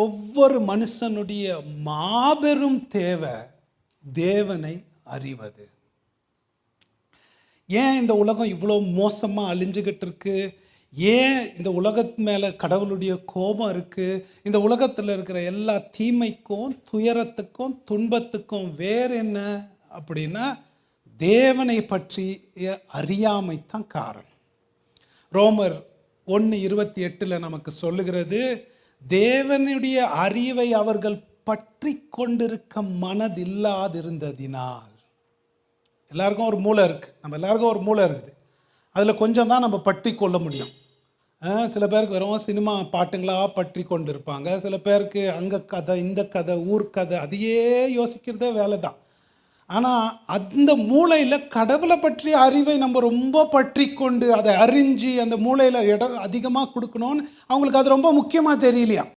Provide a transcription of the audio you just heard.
ஒவ்வொரு மனுஷனுடைய மாபெரும் தேவை தேவனை அறிவது. ஏன் இந்த உலகம் இவ்வளோ மோசமாக அழிஞ்சுக்கிட்டு இருக்கு? ஏன் இந்த உலகத்து மேலே கடவுளுடைய கோபம் இருக்குது? இந்த உலகத்தில் இருக்கிற எல்லா தீமைக்கும் துயரத்துக்கும் துன்பத்துக்கும் வேறு என்ன அப்படின்னா தேவனை பற்றிய அறியாமை தான் காரணம். ரோமர் 1:28 நமக்கு சொல்லுகிறது, தேவனுடைய அறிவை அவர்கள் பற்றி கொண்டிருக்க மனதில்லாதிருந்ததினால். எல்லாருக்கும் ஒரு மூளை இருக்குது, நம்ம எல்லாருக்கும் ஒரு மூளை இருக்குது. அதில் கொஞ்சம் தான் நம்ம பற்றி கொள்ள முடியும். சில பேருக்கு வெறும் சினிமா பாட்டுங்களாக பற்றி கொண்டு இருப்பாங்க. சில பேருக்கு அங்கே கதை, இந்த கதை, ஊர் கதை, அதையே யோசிக்கிறதே வேலை தான். ஆனால் அந்த மூளையில் கடவுளை பற்றிய அறிவை நம்ம ரொம்ப பற்றி கொண்டு அதை அறிஞ்சு அந்த மூளையில் இடம் அதிகமாக கொடுக்கணும்னு அவங்களுக்கு அது ரொம்ப முக்கியமாக தெரியலையா.